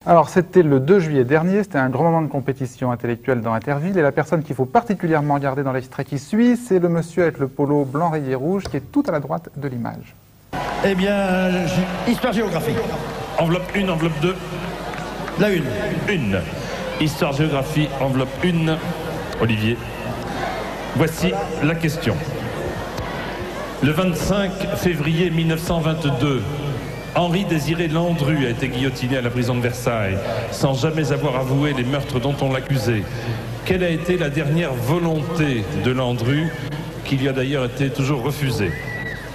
Alors, c'était le 2 juillet dernier, c'était un grand moment de compétition intellectuelle dans Interville, et la personne qu'il faut particulièrement regarder dans l'extrait qui suit, c'est le monsieur avec le polo blanc rayé rouge qui est tout à la droite de l'image. Eh bien, histoire-géographie. Enveloppe 1, enveloppe 2. La une. Une. Histoire-géographie, enveloppe 1. Olivier. Voici la question. Le 25 février 1922, Henri-Désiré Landru a été guillotiné à la prison de Versailles, sans jamais avoir avoué les meurtres dont on l'accusait. Quelle a été la dernière volonté de Landru, qui lui a d'ailleurs été toujours refusée?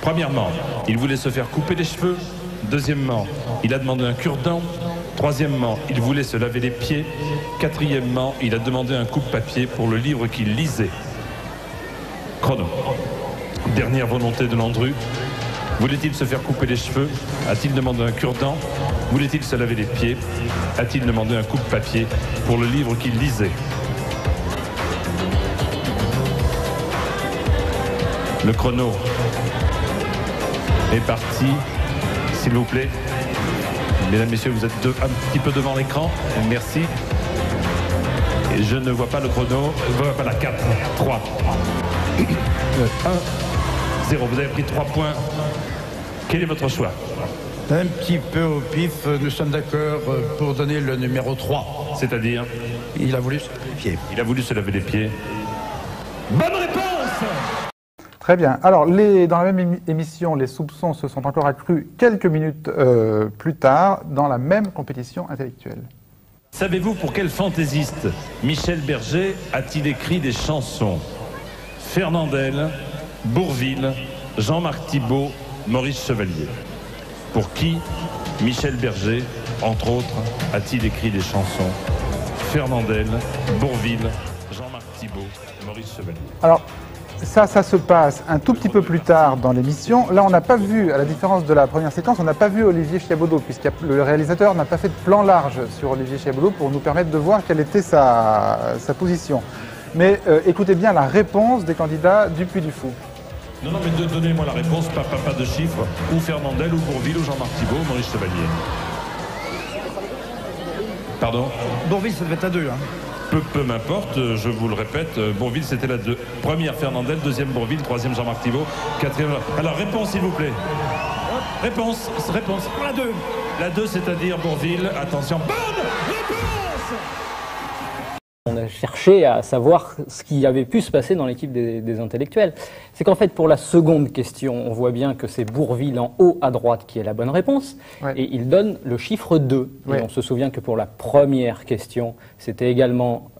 Premièrement, il voulait se faire couper les cheveux. Deuxièmement, il a demandé un cure-dent. Troisièmement, il voulait se laver les pieds. Quatrièmement, il a demandé un coupe-papier pour le livre qu'il lisait. Chrono. Dernière volonté de Landru. Voulait-il se faire couper les cheveux? A-t-il demandé un cure-dent? Voulait-il se laver les pieds? A-t-il demandé un coupe-papier pour le livre qu'il lisait? Le chrono est parti, s'il vous plaît. Mesdames, Messieurs, vous êtes un petit peu devant l'écran. Merci. Et je ne vois pas le chrono. Je ne vois pas la 4, 3, 1, 0. Vous avez pris 3 points. Quel est votre choix? Un petit peu au pif, nous sommes d'accord pour donner le numéro 3. C'est-à-dire? Il a voulu se laver les pieds. Il a voulu se laver les pieds. Bonne réponse! Très bien. Alors, dans la même émission, les soupçons se sont encore accrus quelques minutes plus tard dans la même compétition intellectuelle. Savez-vous pour quel fantaisiste Michel Berger a-t-il écrit des chansons? Fernandel, Bourvil, Jean-Marc Thibault, Maurice Chevalier. Pour qui Michel Berger, entre autres, a-t-il écrit des chansons? Fernandel, Bourvil, Jean-Marc Thibault, Maurice Chevalier. Alors, ça se passe un tout petit peu plus tard dans l'émission. Là, on n'a pas vu, à la différence de la première séquence, on n'a pas vu Olivier Chiabodo, puisque le réalisateur n'a pas fait de plan large sur Olivier Chiabodo pour nous permettre de voir quelle était sa position. Mais écoutez bien la réponse des candidats du Puy du Fou. Non, mais donnez-moi la réponse, pas de chiffres. Ou Fernandel, ou Bourvil, ou Jean-Marc Thibault, ou Maurice Chevalier. Pardon? Bourvil, ça devait être à 2. Hein. Peu m'importe, je vous le répète, Bourvil c'était la première Fernandel, deuxième Bourvil, troisième Jean-Marc Thibault, quatrième... Alors réponse s'il vous plaît. Réponse. La 2. La 2 c'est-à-dire Bourvil, attention, bonne réponse! On a cherché à savoir ce qui avait pu se passer dans l'équipe des intellectuels. C'est qu'en fait, pour la seconde question, on voit bien que c'est Bourvil en haut à droite qui est la bonne réponse, ouais. Et il donne le chiffre 2. Ouais. Et on se souvient que pour la première question, c'était également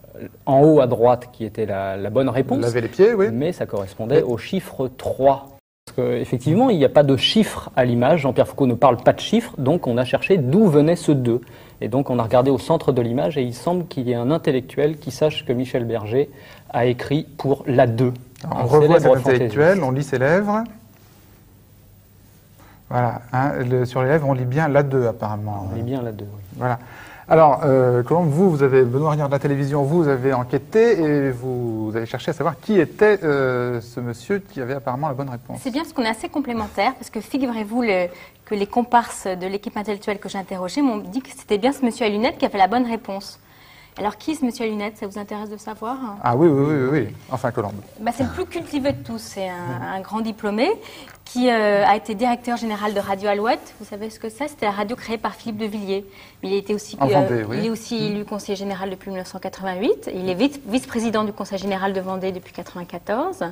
en haut à droite qui était la bonne réponse. Laver les pieds, oui. Mais ça correspondait au chiffre 3. Parce qu'effectivement, il n'y a pas de chiffre à l'image. Jean-Pierre Foucault ne parle pas de chiffres, donc on a cherché d'où venait ce 2. Et donc on a regardé au centre de l'image et il semble qu'il y ait un intellectuel qui sache que Michel Berger a écrit pour la 2. On revoit cet intellectuel, on lit ses lèvres. Voilà, hein, sur les lèvres on lit bien la 2 apparemment. On lit bien la 2, oui. Voilà. Alors, Colombe, vous avez, Benoît Rignard de la télévision, vous avez enquêté et vous avez cherché à savoir qui était ce monsieur qui avait apparemment la bonne réponse. C'est bien parce qu'on est assez complémentaires, parce que figurez-vous que les comparses de l'équipe intellectuelle que j'ai interrogée m'ont dit que c'était bien ce monsieur à lunettes qui avait la bonne réponse. Alors, qui est ce monsieur à lunettes? Ça vous intéresse de savoir? Ah oui. Enfin, Colombe. Bah, c'est le plus cultivé de tous. C'est un grand diplômé qui a été directeur général de Radio Alouette. Vous savez ce que c'est? C'était la radio créée par Philippe de Villiers. Il était aussi, Vendée, oui. Il est aussi élu conseiller général depuis 1988. Il est vice-président du conseil général de Vendée depuis 1994.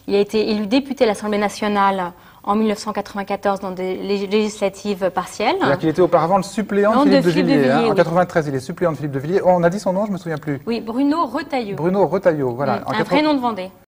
Il a été élu député à l'Assemblée nationale en 1994 dans des législatives partielles. C'est-à-dire qu'il était auparavant le suppléant de Philippe de Villiers. Hein. En 93, il est suppléant de Philippe de Villiers. Oh, on a dit son nom, je ne me souviens plus. Oui, Bruno Retailleau. Bruno Retailleau, voilà. Un vrai nom de Vendée.